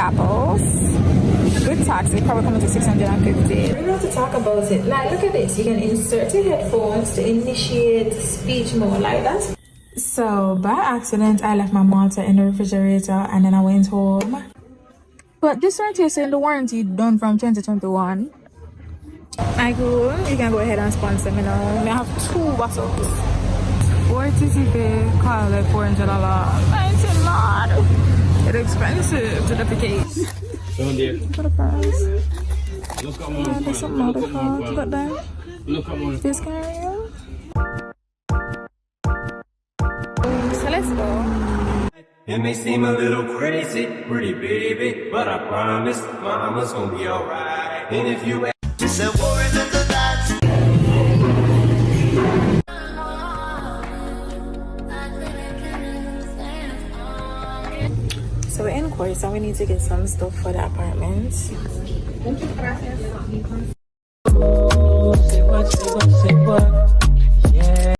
apples. With tax, it probably comes to 650. We don't have to talk about it. Like, look at this. You can insert your headphones to initiate speech mode like that. So, by accident, I left my Malta in the refrigerator and then I went home. But this right here saying the warranty done from 2021. I go, you can go ahead and sponsor me now. I have 2 bottles. What is it they call it $400? It's a lot. It's expensive to duplicate. For the price. Yeah, there's some other cards, but then this guy. So let's go. It may seem a little crazy, pretty baby, but I promise mama's gonna be alright. And if you said war in the night. So we're in course and we need to get some stuff for the apartment.